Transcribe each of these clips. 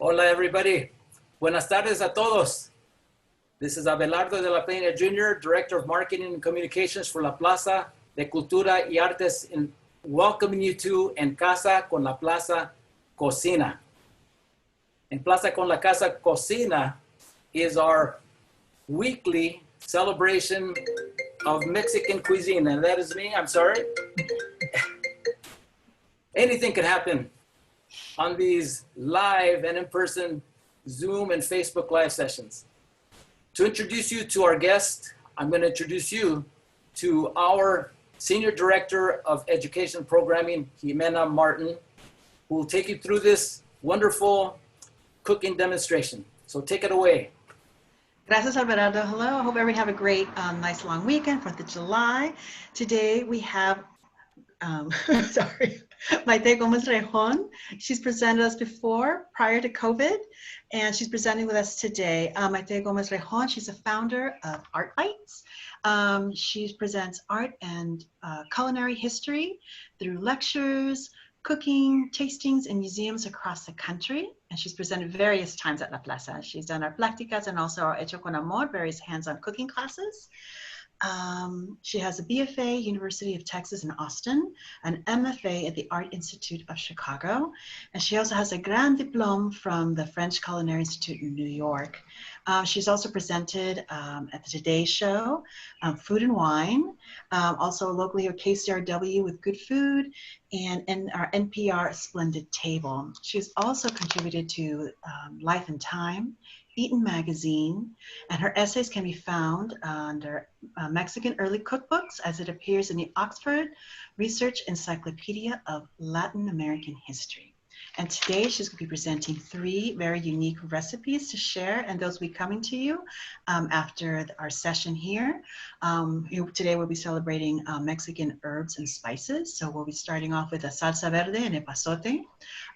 Hola, everybody. Buenas tardes a todos. This is Abelardo de la Peña Jr., Director of Marketing and Communications for La Plaza de Cultura y Artes, in welcoming you to En Casa con la Plaza Cocina. En Plaza con la Casa Cocina is our weekly celebration of Mexican cuisine, and that is me, I'm sorry. Anything could happen on these live and in-person Zoom and Facebook live sessions. To introduce you to our guest, I'm going to introduce you to our Senior Director of Education Programming, Jimena Martin, who will take you through this wonderful cooking demonstration. So take it away. Gracias, Alvarado. Hello. I hope everyone have a great, nice long weekend, 4th of July. Today we have, Maite Gomez-Rejon. She's presented us before, prior to COVID, and she's presenting with us today. Maite Gomez-Rejon, she's a founder of ArtBites. She presents art and culinary history through lectures, cooking, tastings, and museums across the country. And she's presented various times at La Plaza. She's done our Pláticas and also our Hecho con Amor, various hands-on cooking classes. She has a BFA, University of Texas in Austin, an MFA at the Art Institute of Chicago, and she also has a Grand Diplôme from the French Culinary Institute in New York. She's also presented at the Today Show, Food and Wine, also locally here KCRW with Good Food, and in our NPR Splendid Table. She's also contributed to Life and Time, Eaton Magazine, and her essays can be found under Mexican Early Cookbooks as it appears in the Oxford Research Encyclopedia of Latin American History. And today she's going to be presenting 3 very unique recipes to share, and those will be coming to you after our session here. Today we'll be celebrating Mexican herbs and spices. So we'll be starting off with a Salsa Verde and Epazote,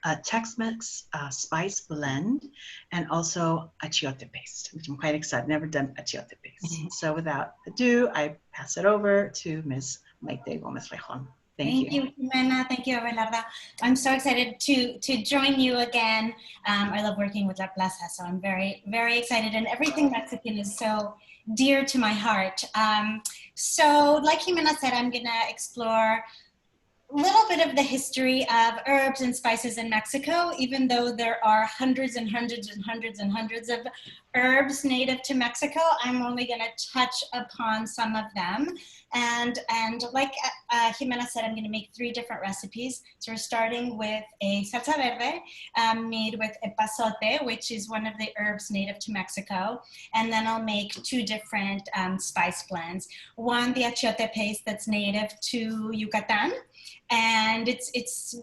a Tex-Mex spice blend, and also achiote paste, which I'm quite excited. Never done achiote paste. So without ado, I pass it over to Ms. Maite Gomez-Rejon. Thank you, Jimena. Thank you, Abelarda. I'm so excited to join you again. I love working with La Plaza, so I'm very, very excited. And everything Mexican is so dear to my heart. So like Jimena said, I'm gonna explore a little bit of the history of herbs and spices in Mexico, even though there are hundreds and hundreds and hundreds and hundreds of herbs native to Mexico. I'm only going to touch upon some of them. And like Jimena said, I'm going to make 3 different recipes. So we're starting with a salsa verde made with epazote, which is one of the herbs native to Mexico. And then I'll make 2 different spice blends. One, the achiote paste that's native to Yucatan. And it's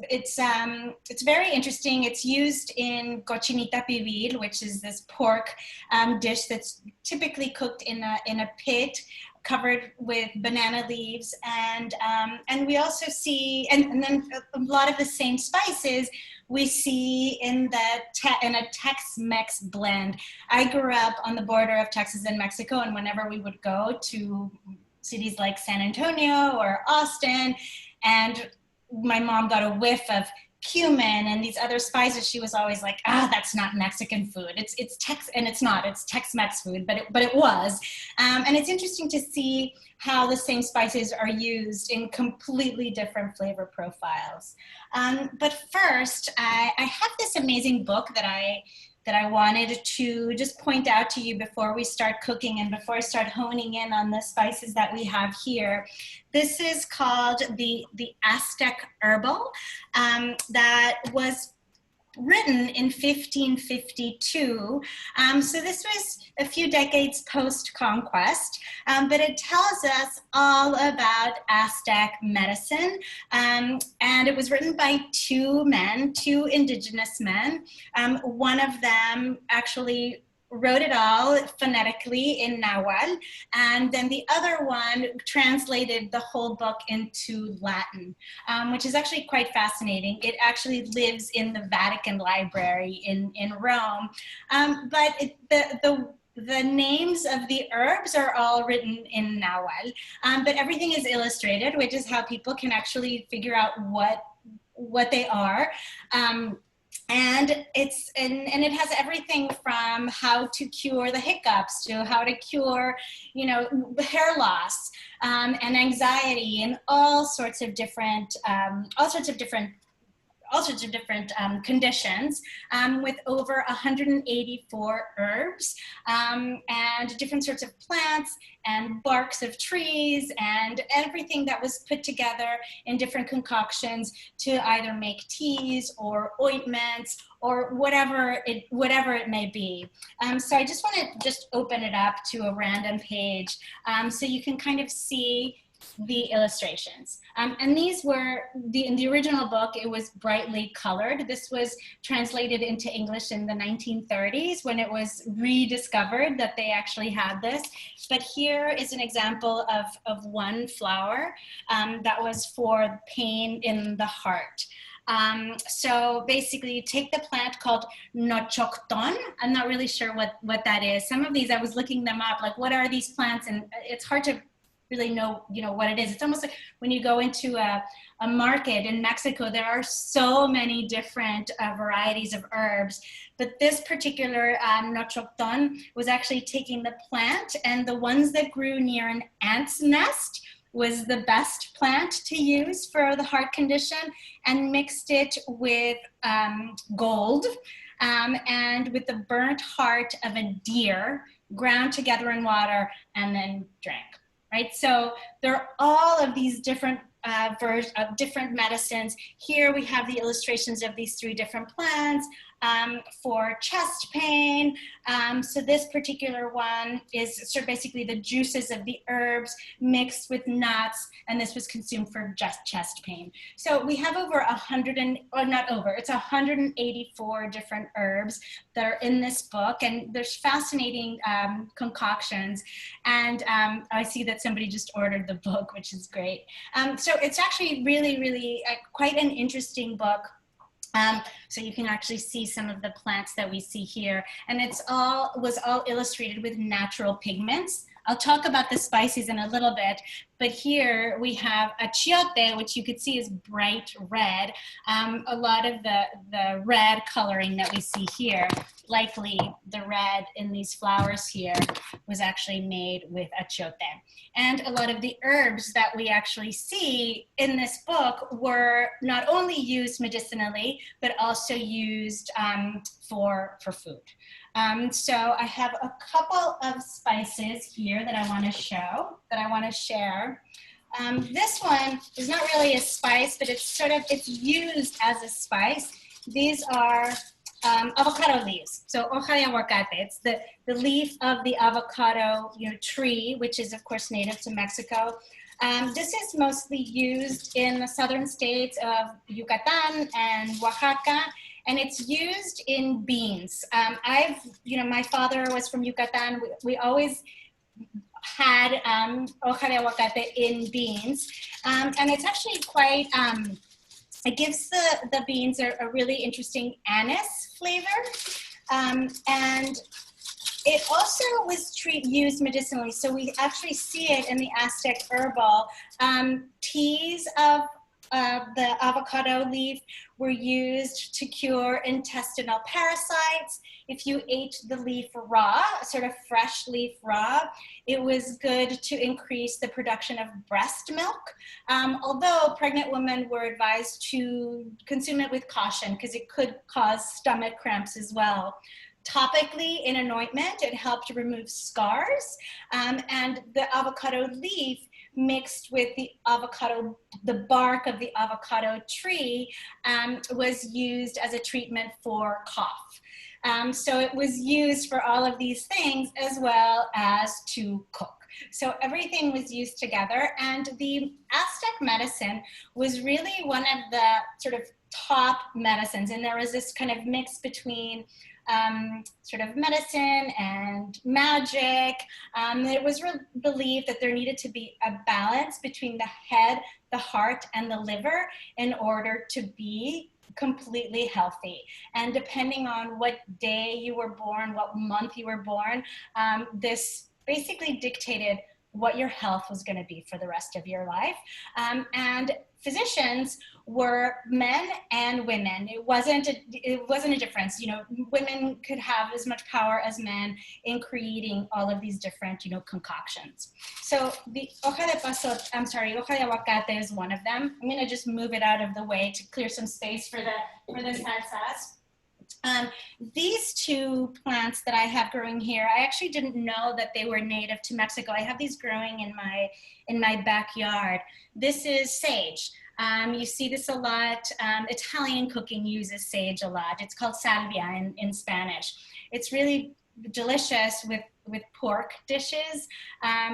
very interesting. It's used in cochinita pibil, which is this pork dish that's typically cooked in a pit covered with banana leaves, and we also see, and then a lot of the same spices we see in a Tex-Mex blend. I grew up on the border of Texas and Mexico, and whenever we would go to cities like San Antonio or Austin, and my mom got a whiff of cumin and these other spices, she was always like, that's not Mexican food. It's Tex-Mex food, but it was. And it's interesting to see how the same spices are used in completely different flavor profiles. But first, I have this amazing book that I wanted to just point out to you before we start cooking and before I start honing in on the spices that we have here. This is called the Aztec Herbal, that was written in 1552. So this was a few decades post-conquest, but it tells us all about Aztec medicine. And it was written by 2 indigenous men. One of them actually wrote it all phonetically in Nahuatl, and then the other one translated the whole book into Latin, which is actually quite fascinating. It actually lives in the Vatican Library in Rome, but the names of the herbs are all written in Nahuatl, but everything is illustrated, which is how people can actually figure out what they are. And it has everything from how to cure the hiccups to how to cure, you know, hair loss and anxiety and all sorts of different conditions, with over 184 herbs and different sorts of plants and barks of trees and everything that was put together in different concoctions to either make teas or ointments or whatever it may be. So I just want to open it up to a random page so you can kind of see the illustrations. And these were, in the original book, it was brightly colored. This was translated into English in the 1930s when it was rediscovered that they actually had this. But here is an example of one flower that was for pain in the heart. So basically you take the plant called nochocton. I'm not really sure what that is. Some of these, I was looking them up, like what are these plants? And it's hard to really know, what it is. It's almost like when you go into a market in Mexico, there are so many different varieties of herbs, but this particular nochocton was actually taking the plant, and the ones that grew near an ant's nest was the best plant to use for the heart condition, and mixed it with gold and with the burnt heart of a deer, ground together in water, and then drank. Right? So there are all of these different different medicines. Here we have the illustrations of these 3 different plants for chest pain. So this particular one is sort of basically the juices of the herbs mixed with nuts, and this was consumed for just chest pain. So we have over 184 different herbs that are in this book, and there's fascinating concoctions. And I see that somebody just ordered the book, which is great. So it's actually really quite an interesting book. So you can actually see some of the plants that we see here, and was all illustrated with natural pigments. I'll talk about the spices in a little bit, but here we have achiote, which you could see is bright red. A lot of the red coloring that we see here, likely the red in these flowers here, was actually made with achiote. And a lot of the herbs that we actually see in this book were not only used medicinally, but also used for food. So I have a couple of spices here that I want to share. This one is not really a spice, but it's used as a spice. These are avocado leaves. So hoja de aguacate. It's the leaf of the avocado tree, which is of course native to Mexico. This is mostly used in the southern states of Yucatan and Oaxaca, and it's used in beans. My father was from Yucatan. We always had hoja de aguacate in beans, and it's actually quite, it gives the beans a really interesting anise flavor, and it also was used medicinally. So we actually see it in the Aztec herbal. Teas of the avocado leaf were used to cure intestinal parasites. If you ate the leaf raw, sort of fresh leaf raw, it was good to increase the production of breast milk. Although pregnant women were advised to consume it with caution because it could cause stomach cramps as well. Topically, in an ointment, it helped to remove scars, and the avocado leaf mixed with the bark of the avocado tree was used as a treatment for cough. So it was used for all of these things as well as to cook. So everything was used together, and the Aztec medicine was really one of the sort of top medicines, and there was this kind of mix between sort of medicine and magic. It was believed that there needed to be a balance between the head, the heart, and the liver in order to be completely healthy. And depending on what day you were born, what month you were born, this basically dictated what your health was going to be for the rest of your life. And physicians were men and women. It wasn't a difference. You know, women could have as much power as men in creating all of these different, you know, concoctions. So the hoja de aguacate is one of them. I'm going to just move it out of the way to clear some space for the salsas. These two plants that I have growing here, I actually didn't know that they were native to Mexico. I have these growing in my backyard. This is sage. You see this a lot. Italian cooking uses sage a lot. It's called salvia in Spanish. It's really delicious with pork dishes,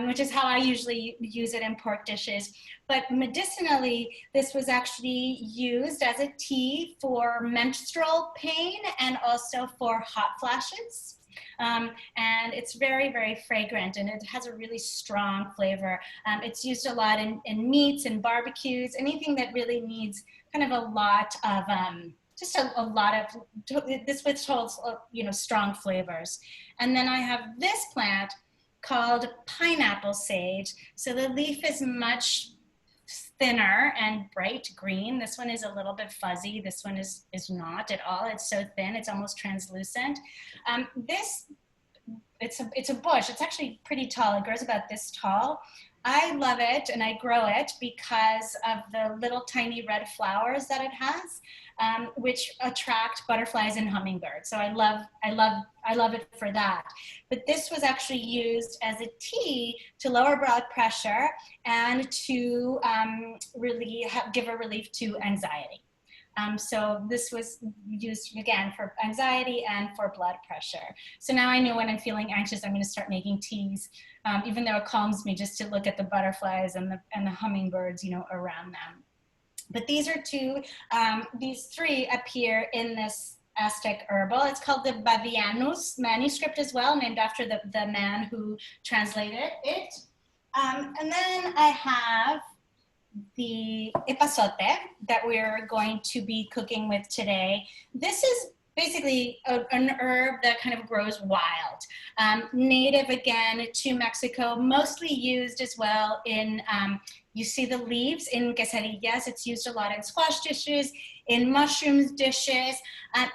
which is how I usually use it in pork dishes. But medicinally, this was actually used as a tea for menstrual pain and also for hot flashes. And it's very, very fragrant, and it has a really strong flavor. It's used a lot in meats and barbecues, anything that really needs kind of a lot of, just a lot of, this which holds, you know, strong flavors. And then I have this plant called pineapple sage. So the leaf is much thinner and bright green. This one is a little bit fuzzy. This one is not at all. It's so thin, it's almost translucent. It's a bush. It's actually pretty tall. It grows about this tall. I love it and I grow it because of the little tiny red flowers that it has, which attract butterflies and hummingbirds. So I love it for that. But this was actually used as a tea to lower blood pressure and to really give a relief to anxiety. So this was used again for anxiety and for blood pressure. So now I know when I'm feeling anxious, I'm going to start making teas, even though it calms me just to look at the butterflies and the hummingbirds, you know, around them. But these are two, these three appear in this Aztec herbal. It's called the Bavianus manuscript as well, named after the man who translated it. And then I have the epazote that we're going to be cooking with today. This is basically an herb that kind of grows wild. Native again to Mexico, mostly used as well in, you see the leaves in quesadillas. It's used a lot in squash dishes, in mushrooms dishes.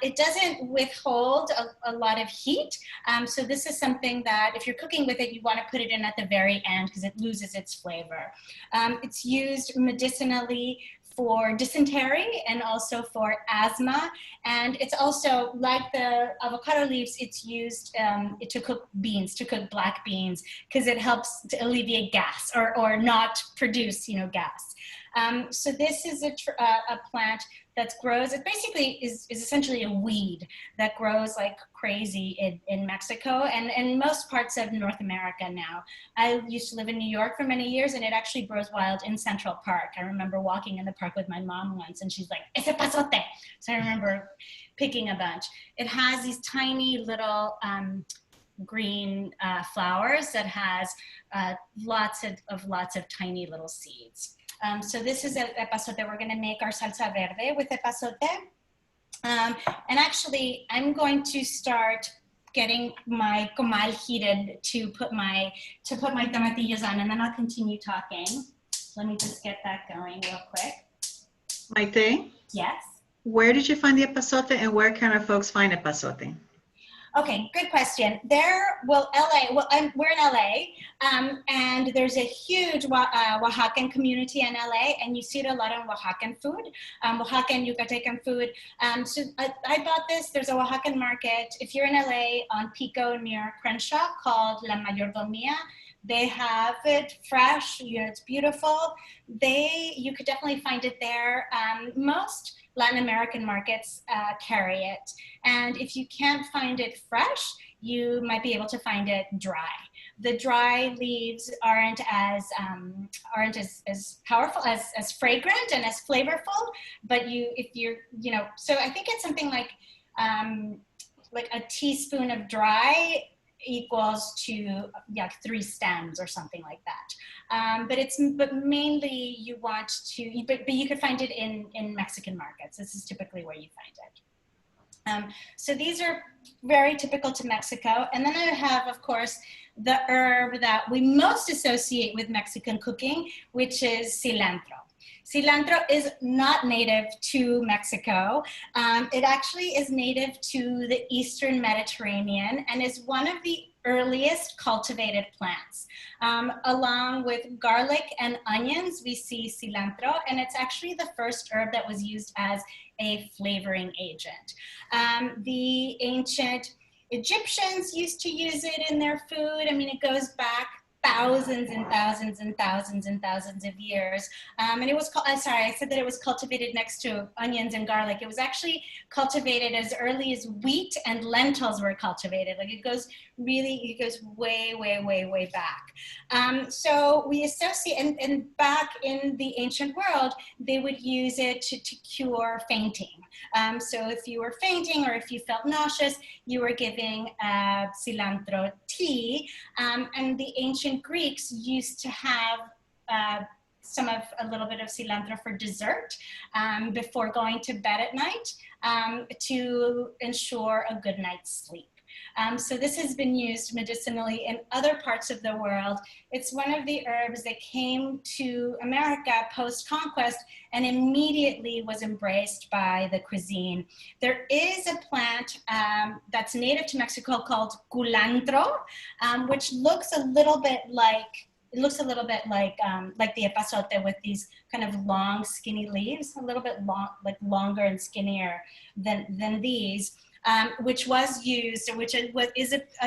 It doesn't withhold a lot of heat. So this is something that if you're cooking with it, you want to put it in at the very end because it loses its flavor. It's used medicinally for dysentery and also for asthma. And it's also, like the avocado leaves, it's used to cook beans, to cook black beans, because it helps to alleviate gas or not produce, you know, gas. So this is a plant that grows, it basically is essentially a weed that grows like crazy in Mexico and in most parts of North America now. I used to live in New York for many years, and it actually grows wild in Central Park. I remember walking in the park with my mom once, and she's like, "Es epazote." So I remember picking a bunch. It has these tiny little green flowers that has lots of tiny little seeds. So this is epazote. We're going to make our salsa verde with epazote. And actually, I'm going to start getting my comal heated to put my tomatillos on, and then I'll continue talking. Let me just get that going real quick. Maite? Yes? Where did you find the epazote, and where can our folks find epazote? Okay, good question. LA, we're in LA, and there's a huge Oaxacan community in LA, and you see it a lot in Oaxacan food, Oaxacan, Yucatecan food. So I bought this. There's a Oaxacan market. If you're in LA on Pico near Crenshaw called La Mayordomia, they have it fresh, you know, it's beautiful. You could definitely find it there. Most Latin American markets carry it. And if you can't find it fresh, you might be able to find it dry. The dry leaves aren't as powerful, as fragrant and as flavorful, but so I think it's something like a teaspoon of dry equals to 3 stems or something like that. But mainly you want to, but you could find it in Mexican markets. This is typically where you find it. So these are very typical to Mexico. And then I have, of course, the herb that we most associate with Mexican cooking, which is cilantro. Cilantro is not native to Mexico. It actually is native to the Eastern Mediterranean and is one of the earliest cultivated plants. Along with garlic and onions, we see cilantro, and it's actually the first herb that was used as a flavoring agent. The ancient Egyptians used to use it in their food. I mean, it goes back thousands and thousands and thousands and thousands of years. And it was, sorry, I said that it was cultivated next to onions and garlic. It was actually cultivated as early as wheat and lentils were cultivated. Like it goes way, way, way, way back. So we associate, and back in the ancient world, they would use it to cure fainting. So if you were fainting or if you felt nauseous, you were giving cilantro tea. And the ancient Greeks used to have a little bit of cilantro for dessert before going to bed at night to ensure a good night's sleep. So this has been used medicinally in other parts of the world. It's one of the herbs that came to America post-conquest and immediately was embraced by the cuisine. There is a plant that's native to Mexico called culantro, which looks a little bit like the epazote with these kind of long, skinny leaves, a little bit longer and skinnier than these. Which was used,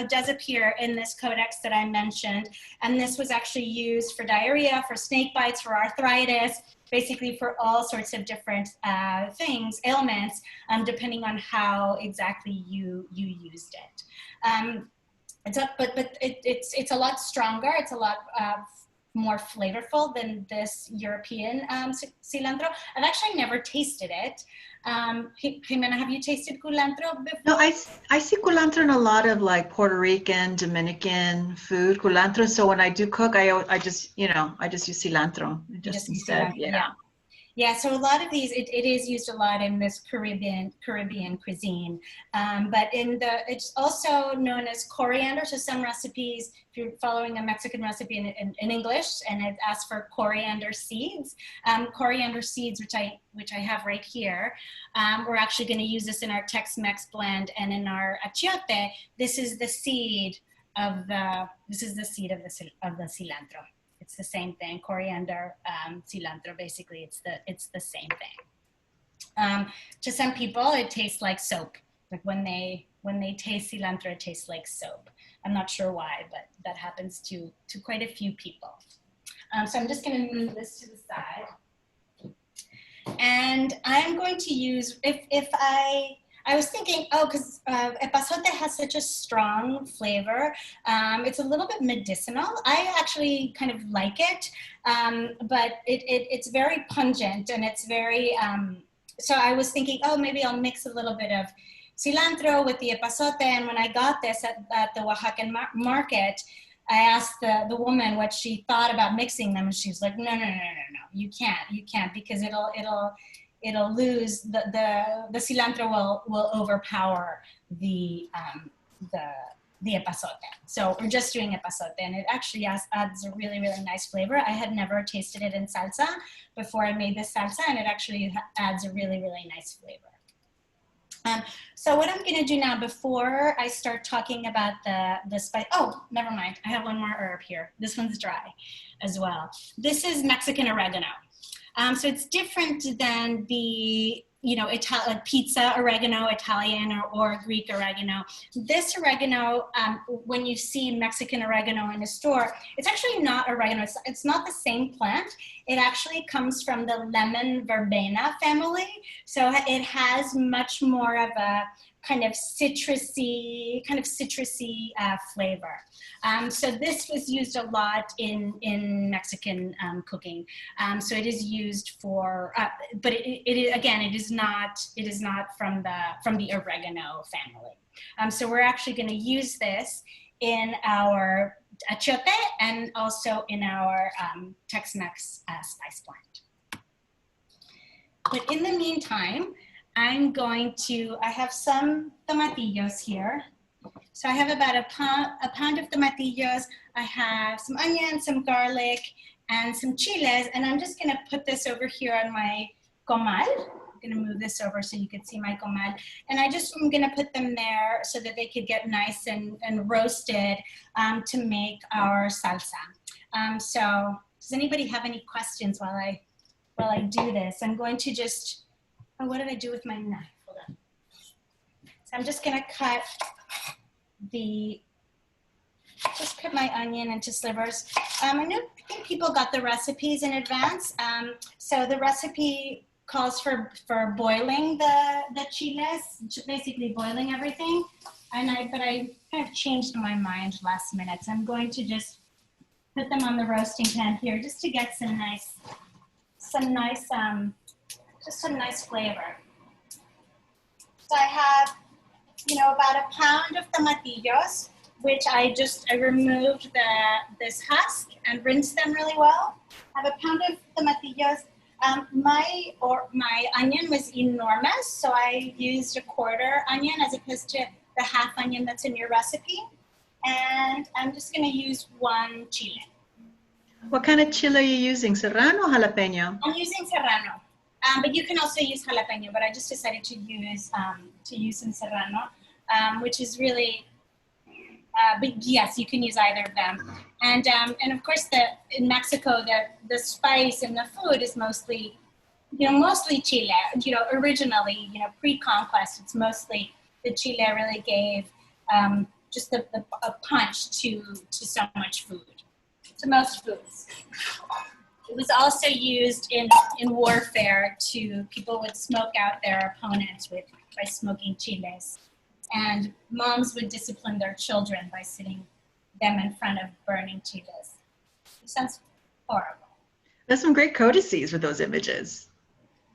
does appear in this codex that I mentioned. And this was actually used for diarrhea, for snake bites, for arthritis, basically for all sorts of different things, ailments, depending on how exactly you used it. It's a lot stronger. It's a lot more flavorful than this European cilantro. I've actually never tasted it. Jimena, have you tasted culantro before? No, I see culantro in a lot of like Puerto Rican, Dominican food, culantro. So when I do cook, I just use cilantro just instead. Yeah. Yeah, so a lot of these, it is used a lot in this Caribbean cuisine, but it's also known as coriander. So some recipes, if you're following a Mexican recipe in English, and it asks for coriander seeds, which I have right here. We're actually going to use this in our Tex-Mex blend and in our achiote. This is the seed of the cilantro. It's the same thing, coriander, cilantro, basically it's the same thing. To some people, it tastes like soap. Like when they taste cilantro, it tastes like soap. I'm not sure why, but that happens to quite a few people. So I'm just gonna move this to the side. And I'm going to use, I was thinking, because epazote has such a strong flavor. It's a little bit medicinal. I actually kind of like it, but it's very pungent and it's very, so I was thinking, maybe I'll mix a little bit of cilantro with the epazote. And when I got this at the Oaxacan market, I asked the woman what she thought about mixing them, and she's like, no, you can't, because it'll lose, the cilantro will overpower the epazote. So we're just doing epazote, and it actually adds a really, really nice flavor. I had never tasted it in salsa before I made this salsa, and it actually adds a really, really nice flavor. So what I'm gonna do now, before I start talking about the spice, never mind, I have one more herb here. This one's dry as well. This is Mexican oregano. So it's different than the, like pizza oregano, Italian or Greek oregano. This oregano, when you see Mexican oregano in a store, it's actually not oregano. It's not the same plant. It actually comes from the lemon verbena family. So it has much more of a kind of citrusy flavor. So this was used a lot in Mexican cooking. So it is used for, but it is not from the oregano family. So we're actually going to use this in our achiote and also in our Tex-Mex spice blend. But in the meantime, I have some tomatillos here. So I have about a pound of tomatillos. I have some onions, some garlic, and some chiles. And I'm just gonna put this over here on my comal. I'm gonna move this over so you can see my comal. And I'm gonna put them there so that they could get nice and roasted to make our salsa. So does anybody have any questions while I do this? I'm going to just, oh, what did I do with my knife? Hold on. So I'm just gonna just cut my onion into slivers. I think people got the recipes in advance. So the recipe calls for boiling the chiles, basically boiling everything. But I kind of changed my mind last minute. So I'm going to just put them on the roasting pan here just to get some nice flavor. So I have, about a pound of tomatillos, which I removed this husk and rinsed them really well. I have a pound of tomatillos. My onion was enormous, so I used a quarter onion as opposed to the half onion that's in your recipe. And I'm just gonna use one chile. What kind of chile are you using, serrano or jalapeno? I'm using serrano, but you can also use jalapeno, but I just decided to use some serrano, which is really, but yes, you can use either of them. And of course, in Mexico, the spice and the food is mostly chile. Originally, pre-conquest, it's mostly the chile really gave just a punch to so much food, to most foods. It was also used in warfare people would smoke out their opponents by smoking chiles. And moms would discipline their children by sitting them in front of burning chiles. It sounds horrible. There's some great codices with those images.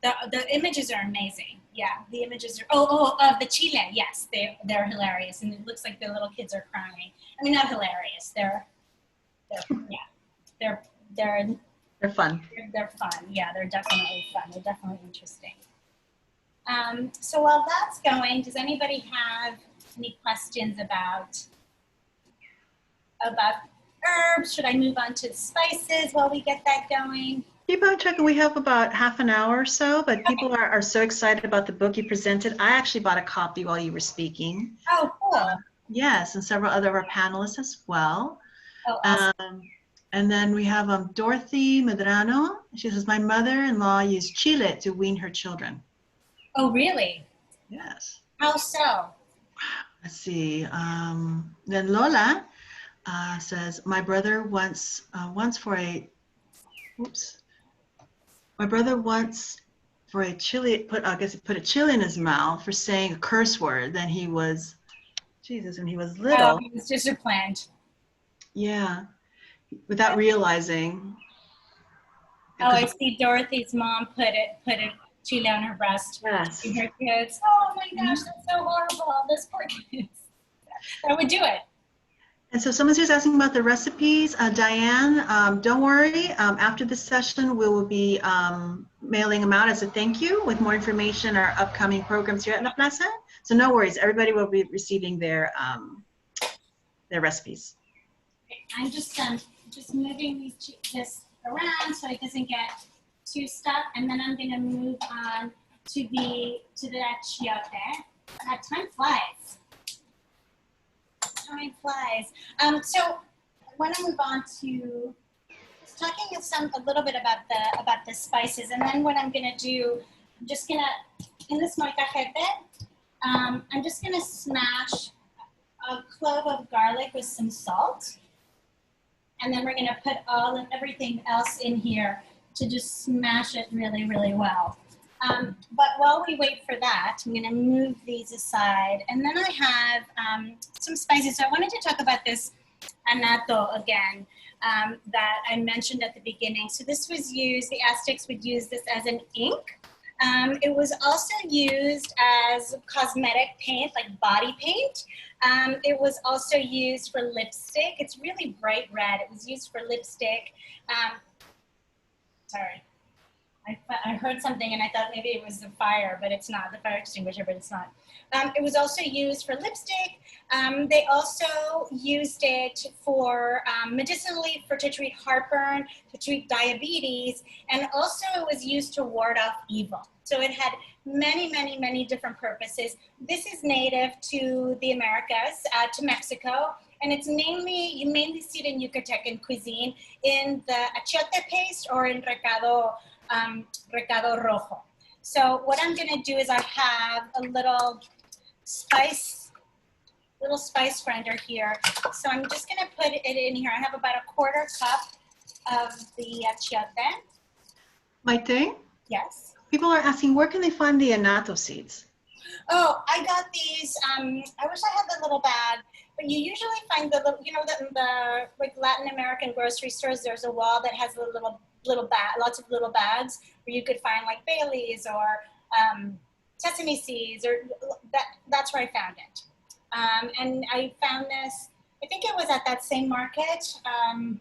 The images are amazing. Yeah, the images are, of the chile, yes, they're hilarious. And it looks like the little kids are crying. I mean, not hilarious, they're fun. They're fun, yeah, they're definitely fun. They're definitely interesting. So while that's going, does anybody have any questions about herbs? Should I move on to spices while we get that going? Keep on checking. We have about half an hour or so, but people are so excited about the book you presented. I actually bought a copy while you were speaking. Oh, cool. Yes, and several other of our panelists as well. Oh, awesome. And then we have Dorothy Medrano. She says, my mother-in-law used chile to wean her children. Oh, really? Yes. How so? Let's see. Then Lola says, my brother once for a chili, put a chili in his mouth for saying a curse word. Then he was, when he was little. Oh, he was disciplined. Yeah, without realizing. Oh, I see Dorothy's mom put a chile on her breast. Yes. To her kids. Oh my gosh, that's so horrible. This poor kids. I would do it. And so someone's just asking about the recipes. Diane, don't worry. After this session, we will be mailing them out as a thank you with more information on our upcoming programs here at La Plaza. So no worries. Everybody will be receiving their recipes. I'm just moving this around so it doesn't get too stuck, and then I'm going to move on to the achiote. Time flies. Time flies. So I want to move on to talking a little bit about the spices, and then what I'm going to do, I'm just going to, in this molcajete, I'm just going to smash a clove of garlic with some salt, and then we're going to put everything else in here to just smash it really, really well. But while we wait for that, I'm going to move these aside. And then I have some spices. So I wanted to talk about this anato again that I mentioned at the beginning. So this was used, the Aztecs would use this as an ink. It was also used as cosmetic paint, like body paint. It was also used for lipstick. It's really bright red. It was used for lipstick. Sorry. I heard something and I thought maybe it was the fire, but it's not, the fire extinguisher, but it's not. It was also used for lipstick. They also used it for medicinally to treat heartburn, to treat diabetes, and also it was used to ward off evil. So it had many, many, many different purposes. This is native to the Americas, to Mexico, and it's mainly, you mainly see it in Yucatecan cuisine in the achiote paste or in recado rojo. So what I'm gonna do is I have a little spice grinder here. So I'm just gonna put it in here. I have about 1/4 cup of the achiote. Maite? Yes. People are asking, where can they find the annatto seeds? Oh, I got these. I wish I had the little bag, but you usually find the little, you know, in the like Latin American grocery stores, there's a wall that has a little bag, lots of little bags where you could find like bay leaves or sesame seeds, or that's where I found it. And I found this, I think it was at that same market. I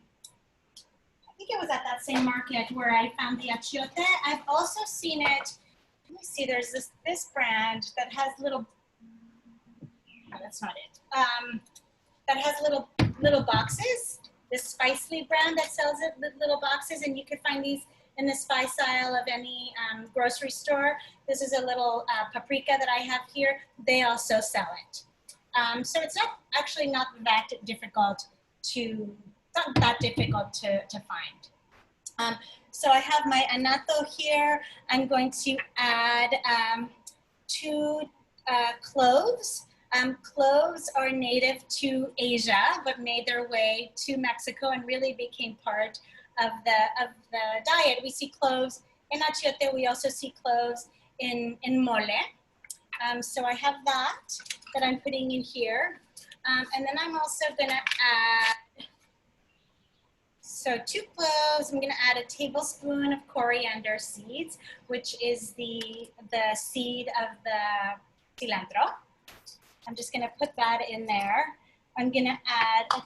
think it was at that same market where I found the achiote. I've also seen it, let me see, there's this brand that has little, no, that's not it. That has little boxes, this Spicely brand that sells it with little boxes, and you can find these in the spice aisle of any grocery store. This is a little paprika that I have here. They also sell it. So it's not actually not that difficult to find. So I have my annatto here. I'm going to add 2 cloves. Cloves are native to Asia, but made their way to Mexico and really became part of the diet. We see cloves in achiote. We also see cloves in mole. So I have that I'm putting in here. And then I'm also gonna add, so 2 cloves. I'm gonna add a tablespoon of coriander seeds, which is the seed of the cilantro. I'm just gonna put that in there. I'm gonna add a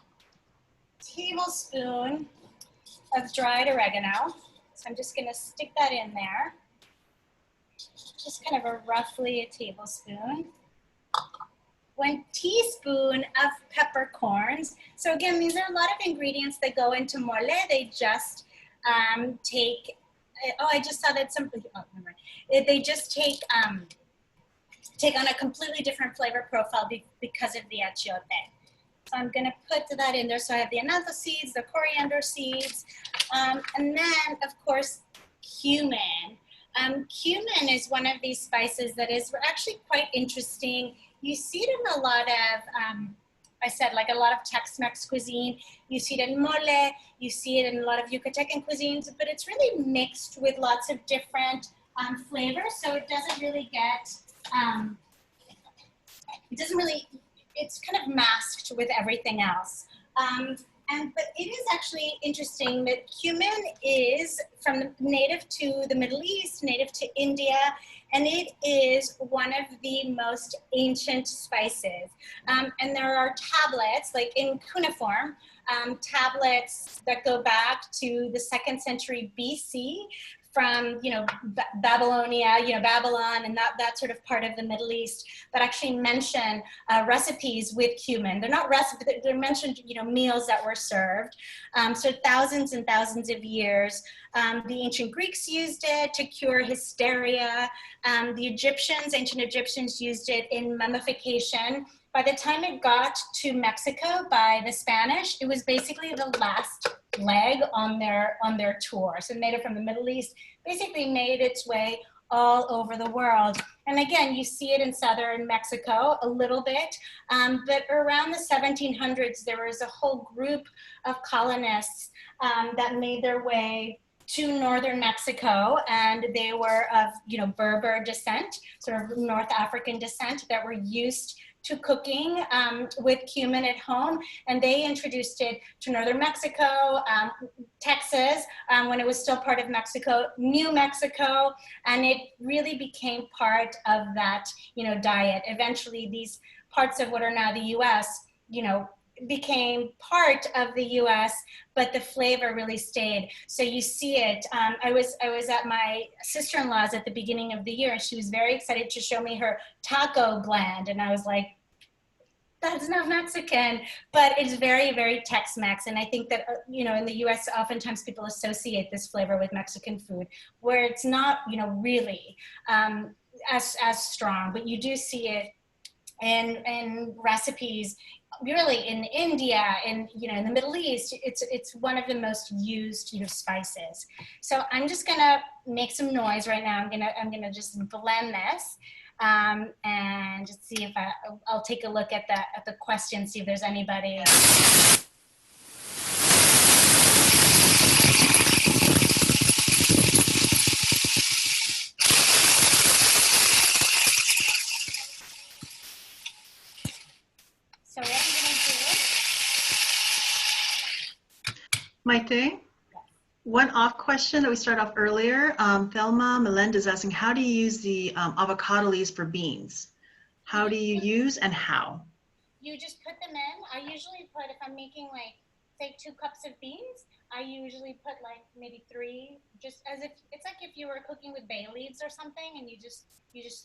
tablespoon of dried oregano. So I'm just gonna stick that in there. Just kind of roughly a tablespoon. 1 teaspoon of peppercorns. So again, these are a lot of ingredients that go into mole. They just take, oh, I just saw that something, oh, never mind. They just take on a completely different flavor profile because of the achiote. So I'm gonna put that in there. So I have the annatto seeds, the coriander seeds, and then of course, cumin. Cumin is one of these spices that is actually quite interesting. You see it in a lot of, I said, like a lot of Tex-Mex cuisine. You see it in mole, you see it in a lot of Yucatecan cuisines, but it's really mixed with lots of different flavors. So it doesn't really get, it's kind of masked with everything else. But it is actually interesting that cumin is native to the Middle East, native to India, and it is one of the most ancient spices. And there are tablets, like in cuneiform, tablets that go back to the 2nd century BC from, Babylonia, Babylon and that sort of part of the Middle East that actually mention recipes with cumin. They're not recipes, they're mentioned, meals that were served. So thousands and thousands of years. The ancient Greeks used it to cure hysteria. The ancient Egyptians used it in mummification. By the time it got to Mexico by the Spanish, it was basically the last leg on their tour. So native from the Middle East, basically made its way all over the world. And again, you see it in southern Mexico a little bit, but around the 1700s, there was a whole group of colonists that made their way to northern Mexico, and they were of Berber descent, sort of North African descent, that were used to cooking with cumin at home, and they introduced it to northern Mexico, Texas, when it was still part of Mexico, New Mexico, and it really became part of that diet. Eventually, these parts of what are now the U.S., became part of the US, but the flavor really stayed. So you see it. I was at my sister-in-law's at the beginning of the year, and she was very excited to show me her taco blend. And I was like, that's not Mexican, but it's very, very Tex-Mex. And I think that, you know, in the US, oftentimes people associate this flavor with Mexican food, where it's not, you know, really as strong, but you do see it in recipes, really in India, and you know, in the Middle East. It's one of the most used, you know, spices. So I'm just gonna make some noise right now. I'm gonna just blend this, and just see if I'll take a look at the questions, see if there's anybody. So what I'm gonna do. Maite, one off question that we started off earlier. Thelma Melendez asking, how do you use the avocado leaves for beans? How do you use and how? You just put them in. I usually put, if I'm making like, say 2 cups of beans, I usually put like maybe 3, just as if, it's like if you were cooking with bay leaves or something, and you just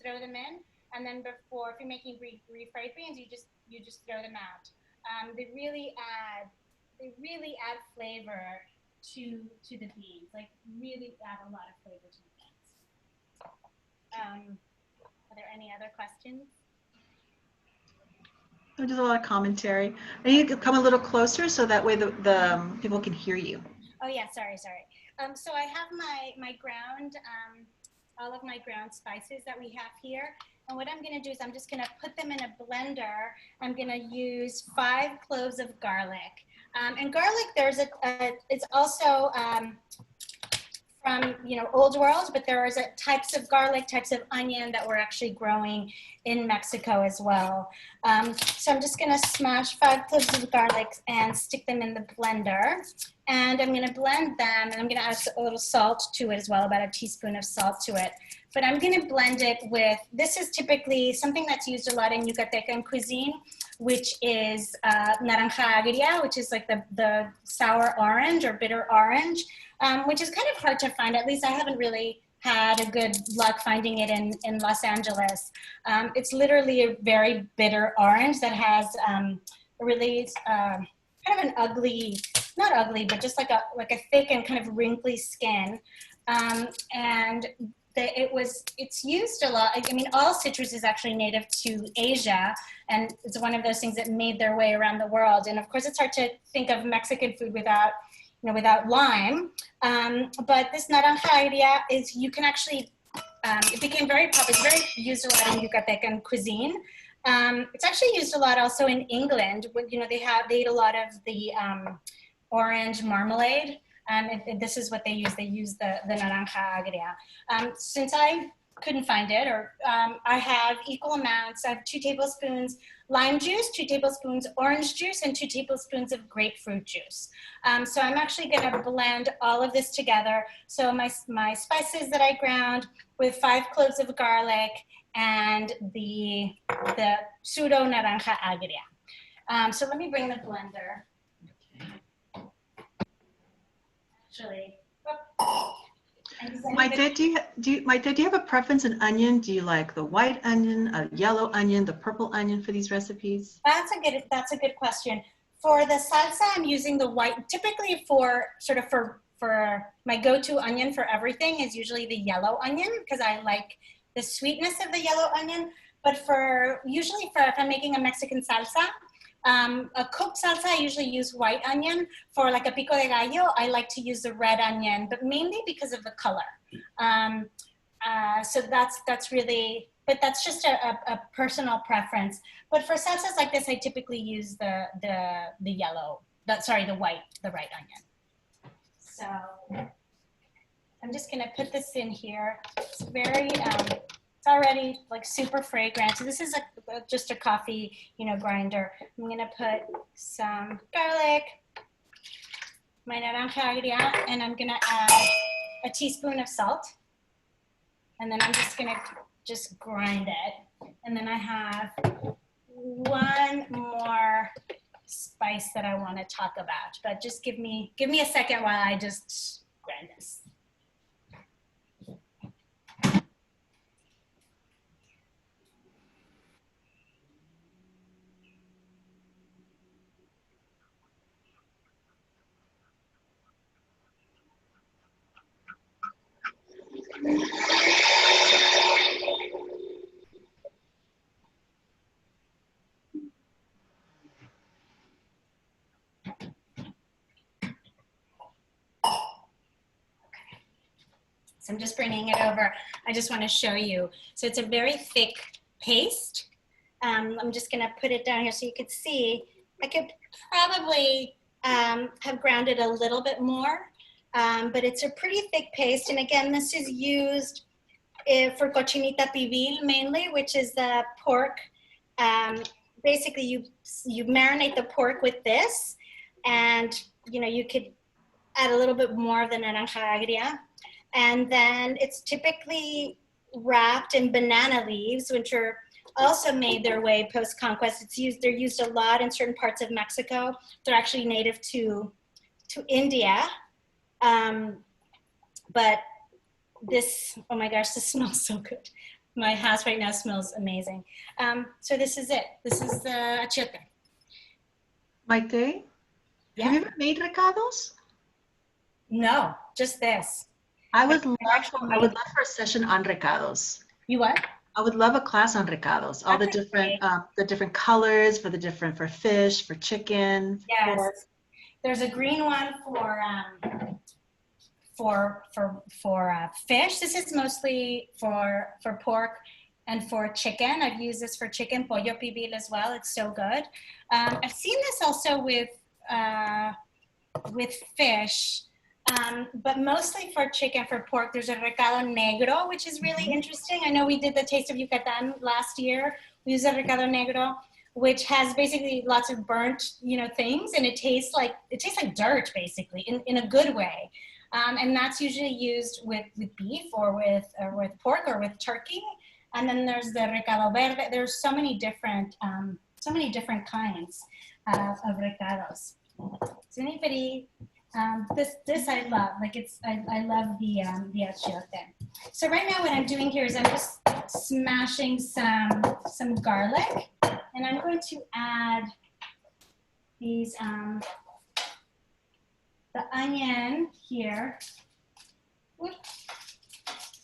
throw them in. And then before, if you're making refried beans, you just throw them out. They really add flavor to the beans, like really add a lot of flavor to the beans. Are there any other questions? There's a lot of commentary. I need to come a little closer so that way the people can hear you. Oh yeah, sorry. So I have my ground, all of my ground spices that we have here. And what I'm gonna do is I'm just gonna put them in a blender. I'm gonna use 5 cloves of garlic. And garlic, it's also from, you know, old world, but there is types of garlic, types of onion that we're actually growing in Mexico as well. So I'm just gonna smash 5 cloves of garlic and stick them in the blender. And I'm gonna blend them, and I'm gonna add a little salt to it as well, about a teaspoon of salt to it. But I'm gonna blend it with, this is typically something that's used a lot in Yucatecan cuisine, which is naranja agria, which is like the sour orange or bitter orange, which is kind of hard to find. At least I haven't really had a good luck finding it in Los Angeles. It's literally a very bitter orange that has a really kind of an ugly, not ugly, but just like a thick and kind of wrinkly skin. And it's used a lot. I mean, all citrus is actually native to Asia, and it's one of those things that made their way around the world. And of course, it's hard to think of Mexican food without lime. But this naranja agria is, you can actually, it became very popular. It's very used a lot in Yucatecan cuisine. It's actually used a lot also in England. You know, they eat a lot of the orange marmalade. This is what they use. They use the naranja agria. Since I couldn't find it, or I have equal amounts. I have 2 tablespoons lime juice, 2 tablespoons orange juice, and 2 tablespoons of grapefruit juice. So I'm actually going to blend all of this together. So my spices that I ground with 5 cloves of garlic and the pseudo naranja agria. So let me bring the blender. Actually, Maite, do you have a preference in onion? Do you like the white onion, a yellow onion, the purple onion for these recipes? That's a good question. For the salsa, I'm using the white. Typically, for my go-to onion for everything is usually the yellow onion, because I like the sweetness of the yellow onion. But usually if I'm making a Mexican salsa, a cooked salsa, I usually use white onion. For like a pico de gallo, I like to use the red onion, but mainly because of the color. So that's really, but that's just a personal preference. But for salsas like this, I typically use the right onion. So I'm just gonna put this in here. It's very, it's already like super fragrant. So this is just a coffee, grinder. I'm gonna put some garlic, my naranja agria, and I'm gonna add a teaspoon of salt. And then I'm just gonna grind it. And then I have one more spice that I want to talk about. But just give me a second while I just grind this. So I'm just bringing it over. I just want to show you. So it's a very thick paste. I'm just going to put it down here so you could see. I could probably have ground it a little bit more, but it's a pretty thick paste. And again, this is used for cochinita pibil mainly, which is the pork. Basically, you marinate the pork with this, and you could add a little bit more of the naranja agria. And then it's typically wrapped in banana leaves, which are also made their way post-conquest. They're used a lot in certain parts of Mexico. They're actually native to India. But this, oh my gosh, this smells so good. My house right now smells amazing. So this is it. This is the achiote. Maite, Yeah. have you ever made recados? No, just this. I would love for a session on recados. You what? I would love a class on recados. All the different colors for fish, for chicken. Yes. There's a green one for fish. This is mostly for pork and for chicken. I've used this for chicken, pollo pibil as well. It's so good. I've seen this also with fish. But mostly for chicken, for pork, there's a recado negro, which is really interesting. I know we did the Taste of Yucatan last year. We used a recado negro, which has basically lots of burnt, things, and it tastes like dirt, basically, in a good way. And that's usually used with beef or with pork or with turkey. And then there's the recado verde. There's so many different kinds of recados. Does anybody? This I love. I love the achiote. So right now what I'm doing here is I'm just smashing some garlic, and I'm going to add these the onion here.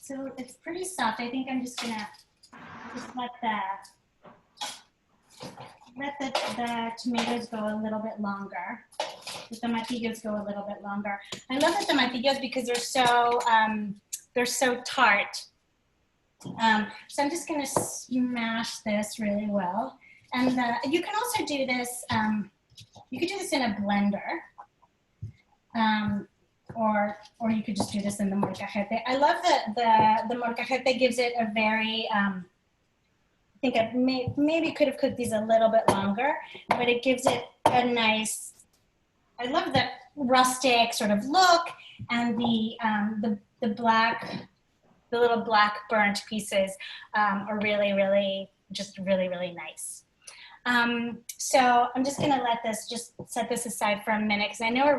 So it's pretty soft. I think I'm just gonna let the tomatoes go a little bit longer. The tomatillos go a little bit longer. I love the tomatillos because they're so tart. So I'm just gonna smash this really well. And you can also do this, you could do this in a blender. Or you could just do this in the molcajete. I love the molcajete gives it a very, I think I maybe could have cooked these a little bit longer, but it gives it a nice, I love the rustic sort of look, and the little black burnt pieces are really nice. So I'm just gonna just set this aside for a minute because I know we're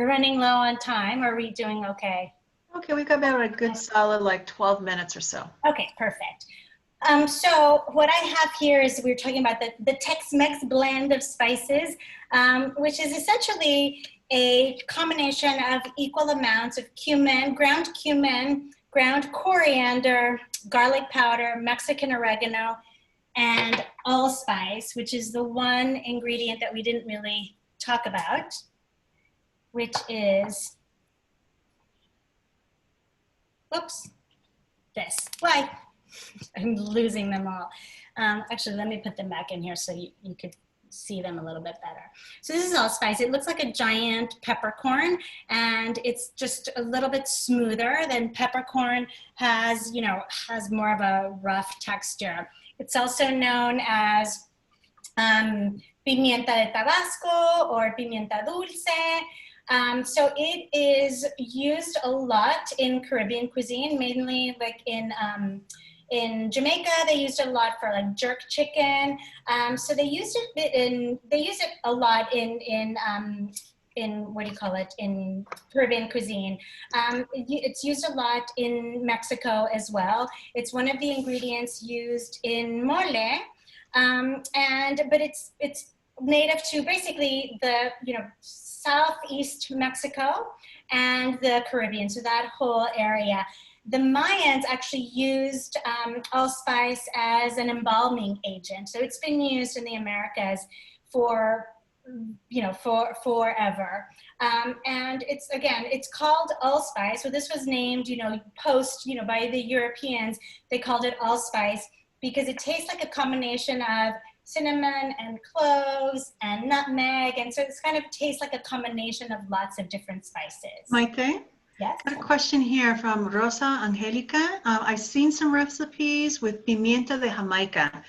running low on time. Are we doing okay? Okay, we've got about a good solid 12 minutes or so. Okay, perfect. So what I have here is we're talking about the Tex-Mex blend of spices, which is essentially a combination of equal amounts of cumin, ground coriander, garlic powder, Mexican oregano, and allspice, which is the one ingredient that we didn't really talk about, which is, oops, this. Why? I'm losing them all. Actually, let me put them back in here so you could see them a little bit better. So this is allspice. It looks like a giant peppercorn, and it's just a little bit smoother than peppercorn has, has more of a rough texture. It's also known as pimienta de Tabasco or pimienta dulce. So it is used a lot in Caribbean cuisine, mainly like in in Jamaica, they used it a lot for like jerk chicken. So they used it a lot in what do you call it, in Peruvian cuisine. It's used a lot in Mexico as well. It's one of the ingredients used in mole, but it's native to basically the southeast Mexico and the Caribbean, so that whole area. The Mayans actually used allspice as an embalming agent. So it's been used in the Americas for forever. And it's called allspice. So this was named, by the Europeans, they called it allspice because it tastes like a combination of cinnamon and cloves and nutmeg. And so it's kind of tastes like a combination of lots of different spices. Maite? Yes. I got a question here from Rosa Angelica. I've seen some recipes with pimienta de Jamaica.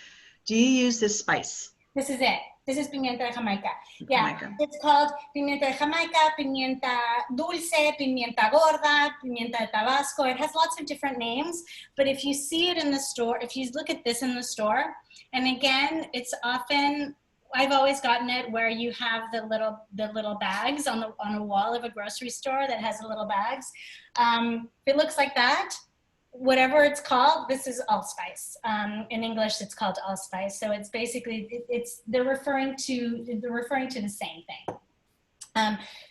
Do you use this spice? This is it. This is pimienta de Jamaica. Yeah, Jamaica. It's called pimienta de Jamaica, pimienta dulce, pimienta gorda, pimienta de Tabasco. It has lots of different names, but if you see it in the store, if you look at this in the store, and again, it's often, I've always gotten it where you have the little bags on a wall of a grocery store that has the little bags. It looks like that. Whatever it's called, this is allspice. In English, it's called allspice. So it's basically they're referring to the same thing.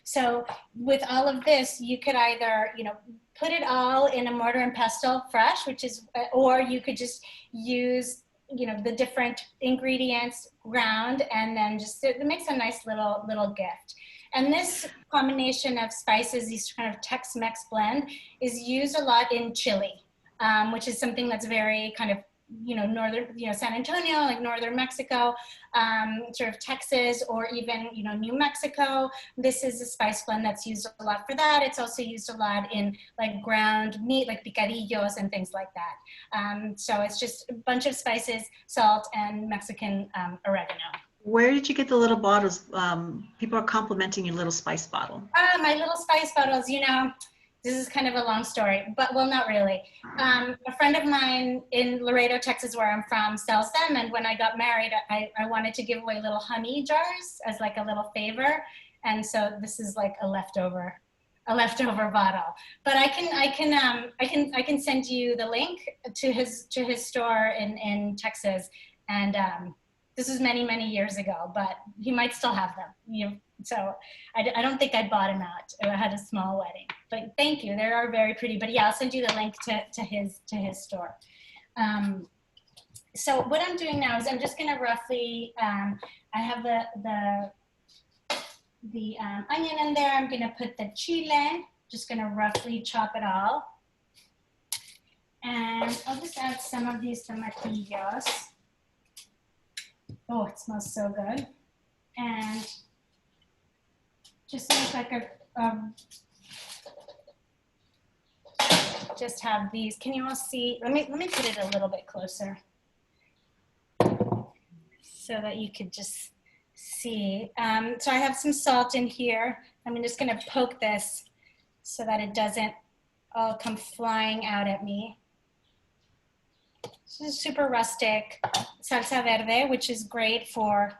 So with all of this, you could either put it all in a mortar and pestle fresh, or you could just use the different ingredients ground and then just it makes a nice little gift. And this combination of spices, these kind of Tex-Mex blend, is used a lot in chili. Which is something that's very kind of, northern, San Antonio, like northern Mexico, sort of Texas, or even, New Mexico. This is a spice blend that's used a lot for that. It's also used a lot in like ground meat, like picadillos and things like that. So it's just a bunch of spices, salt, and Mexican oregano. Where did you get the little bottles? People are complimenting your little spice bottle. My little spice bottles, this is kind of a long story, but well, not really. A friend of mine in Laredo, Texas, where I'm from, sells them. And when I got married, I wanted to give away little honey jars as like a little favor. And so this is like a leftover bottle. But I can send you the link to his store in Texas. And this was many years ago, but he might still have them. So I don't think I bought him out. I had a small wedding, but thank you. They are very pretty. But yeah, I'll send you the link to his store. So what I'm doing now is I'm just gonna roughly. I have the onion in there. I'm gonna put the chile. Just gonna roughly chop it all, and I'll just add some of these tomatillos. Oh, it smells so good, and just make like just have these. Can you all see? Let me put it a little bit closer so that you could just see. So I have some salt in here. I'm just gonna poke this so that it doesn't all come flying out at me. This is super rustic salsa verde, which is great for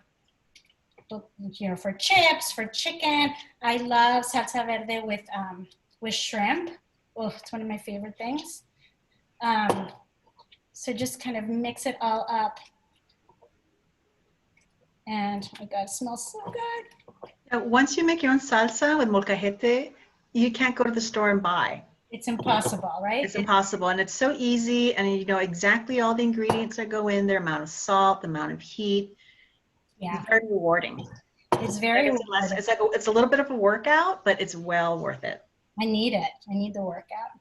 for chips, for chicken. I love salsa verde with shrimp. Oh, it's one of my favorite things. So just kind of mix it all up. And oh my God, it smells so good. Once you make your own salsa with molcajete, you can't go to the store and buy. It's impossible, right? It's impossible, and it's so easy, and you know exactly all the ingredients that go in there, amount of salt, the amount of heat. Yeah. It's very rewarding. It's very rewarding. It's a little bit of a workout, but it's well worth it. I need it. I need the workout.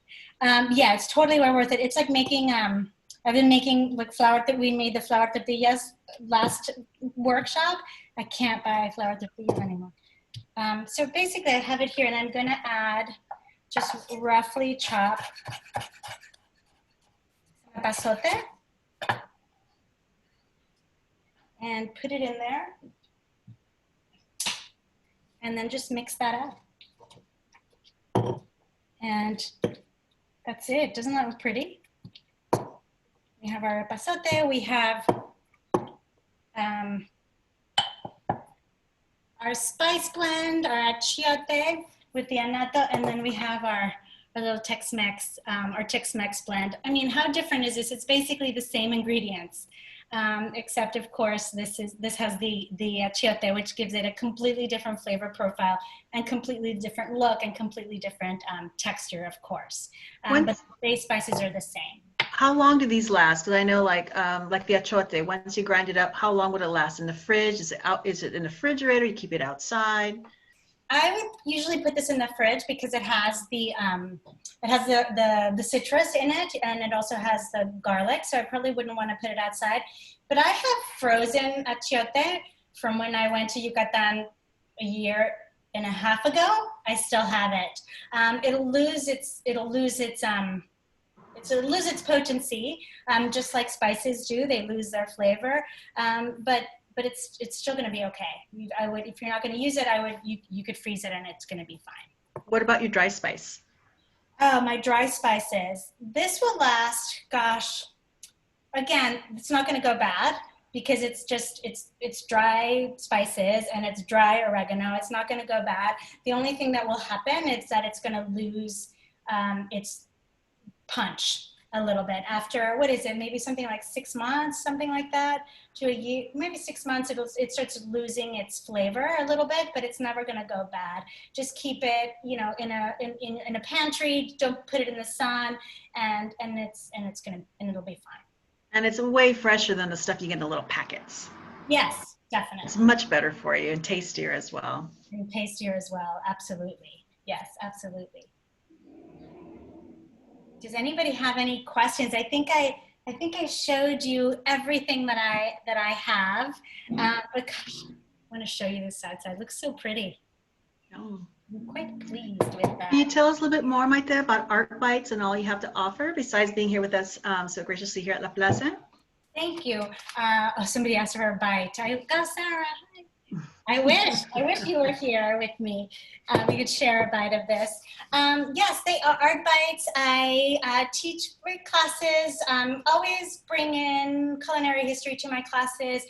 Yeah, it's totally well worth it. It's like making, I've been making like we made the flour tortillas last workshop. I can't buy flour tortillas anymore. So basically I have it here, and I'm gonna add, just roughly chop epazote and put it in there, and then just mix that up. And that's it. Doesn't that look pretty? We have our epazote. We have our spice blend, our achiote with the annatto, and then we have our little Tex-Mex, our Tex-Mex blend. I mean, how different is this? It's basically the same ingredients, except of course this has the achiote, which gives it a completely different flavor profile and completely different look and completely different texture, of course. But the base spices are the same. How long do these last? Because I know like the achiote, once you grind it up, how long would it last in the fridge? Is it out? Is it in the refrigerator? You keep it outside? I would usually put this in the fridge because it has the citrus in it, and it also has the garlic. So I probably wouldn't want to put it outside. But I have frozen achiote from when I went to Yucatan a year and a half ago. I still have it. It'll lose its potency, just like spices do. They lose their flavor, but it's still going to be okay. If you're not going to use it, you could freeze it and it's going to be fine. What about your dry spice? Oh, my dry spices. This will last, gosh, again, it's not going to go bad because it's dry spices and it's dry oregano. It's not going to go bad. The only thing that will happen is that it's going to lose its punch a little bit after, what is it, maybe something like 6 months, something like that, to a year, maybe 6 months, it starts losing its flavor a little bit, but it's never going to go bad. Just keep it, you know, in a pantry. Don't put it in the sun, and it'll be fine. And it's way fresher than the stuff you get in the little packets. Yes, definitely. It's much better for you and tastier as well. And tastier as well, absolutely. Yes, absolutely. Does anybody have any questions? I think I showed you everything that I have. But gosh, I want to show you this side. It looks so pretty. Oh. I'm quite pleased with that. Can you tell us a little bit more, Maite, about ArtBites and all you have to offer besides being here with us so graciously here at La Plaza? Thank you. Somebody asked for a bite. Sarah. I wish you were here with me. We could share a bite of this. Yes, they are ArtBites. I teach great classes. Always bring in culinary history to my classes.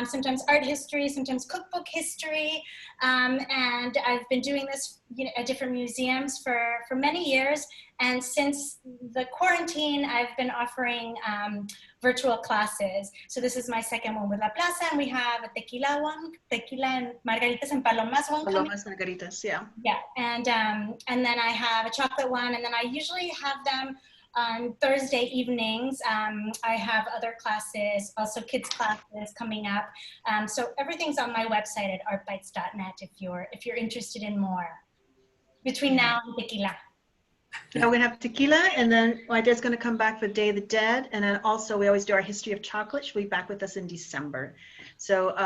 Sometimes art history, sometimes cookbook history. And I've been doing this at different museums for many years. And since the quarantine, I've been offering virtual classes. So this is my second one with La Plaza, and we have a tequila and margaritas and palomas one. Palomas, margaritas, yeah. Yeah, and then I have a chocolate one, and then I usually have them on Thursday evenings. I have other classes, also kids classes coming up. So everything's on my website at artbites.net if you're interested in more. Between now and tequila. Yeah, we're gonna have tequila, and then my dad's gonna come back for Day of the Dead, and then also we always do our history of chocolate. She'll be back with us in December. So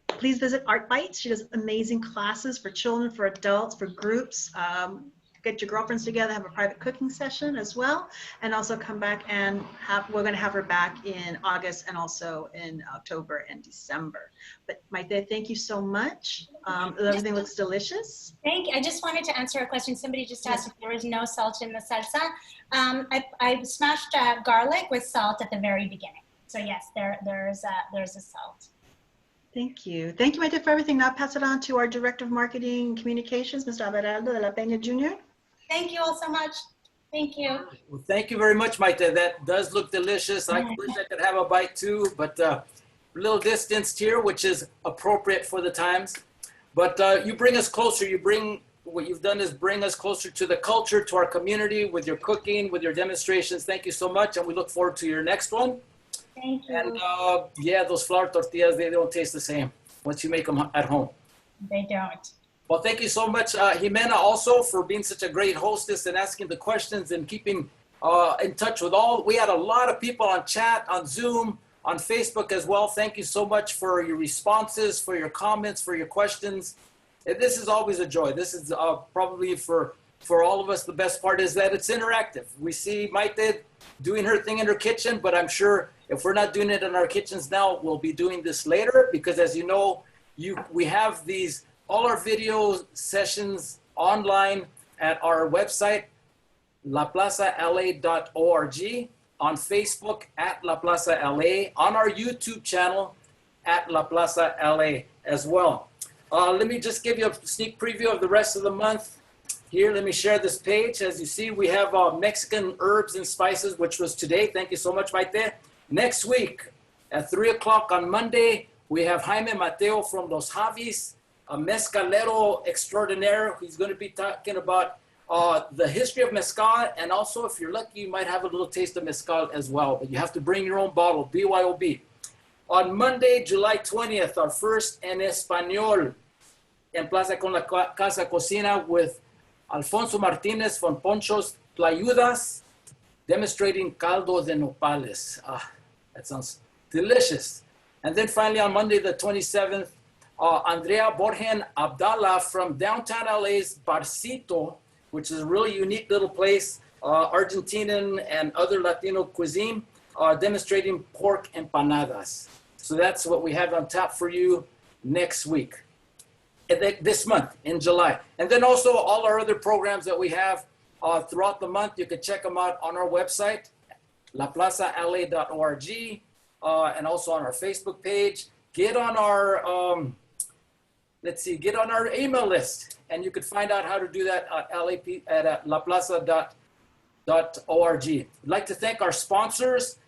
please visit ArtBites. She does amazing classes for children, for adults, for groups. Get your girlfriends together, have a private cooking session as well, and also come back and we're going to have her back in August and also in October and December. But Maite, thank you so much. Everything looks delicious. Thank you. I just wanted to answer a question. Somebody just asked if there was no salt in the salsa. I smashed garlic with salt at the very beginning. So yes, there's a salt. Thank you. Thank you, Maite, for everything. Now I'll pass it on to our Director of Marketing and Communications, Mr. Abelardo de la Peña Jr. Thank you all so much. Thank you. Well, thank you very much, Maite. That does look delicious. I wish I could have a bite too, but a little distanced here, which is appropriate for the times. But you bring us closer. What you've done is bring us closer to the culture, to our community, with your cooking, with your demonstrations. Thank you so much, and we look forward to your next one. Thank you. And yeah, those flour tortillas, they don't taste the same once you make them at home. They don't. Well, thank you so much, Jimena, also for being such a great hostess and asking the questions and keeping in touch with all. We had a lot of people on chat, on Zoom, on Facebook as well. Thank you so much for your responses, for your comments, for your questions. And this is always a joy. This is probably for all of us, the best part is that it's interactive. We see Maite doing her thing in her kitchen, but I'm sure if we're not doing it in our kitchens now, we'll be doing this later because, as you know, we have all our video sessions online at our website, laplazala.org. on Facebook at La Plaza LA, on our YouTube channel at La Plaza LA as well. Let me just give you a sneak preview of the rest of the month. Here, let me share this page. As you see, we have Mexican herbs and spices, which was today. Thank you so much, Maite. Next week at 3 o'clock on Monday, we have Jaime Mateo from Los Javis, a mezcalero extraordinaire. He's going to be talking about the history of mezcal, and also, if you're lucky, you might have a little taste of mezcal as well, but you have to bring your own bottle, BYOB. On Monday, July 20th, our first en español en Plaza con la Casa Cocina with Alfonso Martinez from Ponchos Tlayudas, demonstrating caldo de nopales. That sounds delicious. And then finally on Monday, the 27th, Andrea Borgen Abdallah from downtown LA's Barcito, which is a really unique little place, Argentinian and other Latino cuisine, demonstrating pork empanadas. So that's what we have on tap for you next week, this month in July. And then also all our other programs that we have throughout the month, you can check them out on our website, laplazala.org, and also on our Facebook page. Get on our, get on our email list, and you can find out how to do that at laplaza.org. I'd like to thank our sponsors.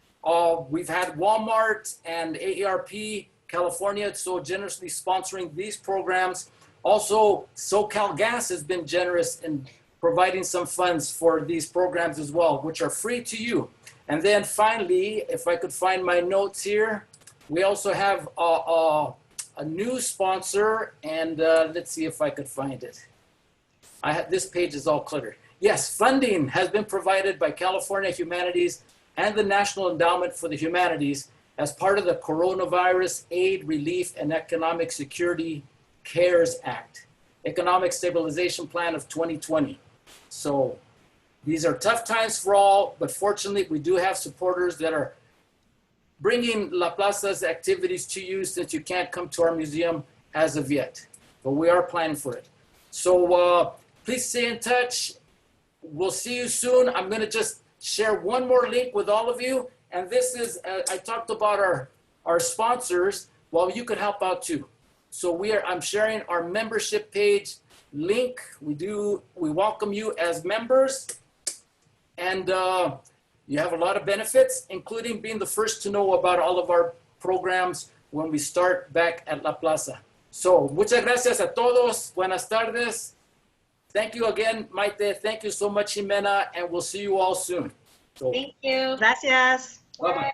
We've had Walmart and AARP California so generously sponsoring these programs. Also, SoCal Gas has been generous in providing some funds for these programs as well, which are free to you. And then finally, if I could find my notes here, we also have a new sponsor, and let's see if I could find it. This page is all cluttered. Yes, funding has been provided by California Humanities and the National Endowment for the Humanities as part of the Coronavirus Aid, Relief, and Economic Security CARES Act, Economic Stabilization Plan of 2020. So these are tough times for all, but fortunately we do have supporters that are bringing La Plaza's activities to you since you can't come to our museum as of yet, but we are planning for it. So please stay in touch. We'll see you soon. I'm gonna just share one more link with all of you. And this is, I talked about our sponsors. Well, you could help out too. So I'm sharing our membership page link. We welcome you as members. And you have a lot of benefits, including being the first to know about all of our programs when we start back at La Plaza. So, muchas gracias a todos. Buenas tardes. Thank you again, Maite. Thank you so much, Jimena, and we'll see you all soon. So, Thank you. Gracias. Bye-bye.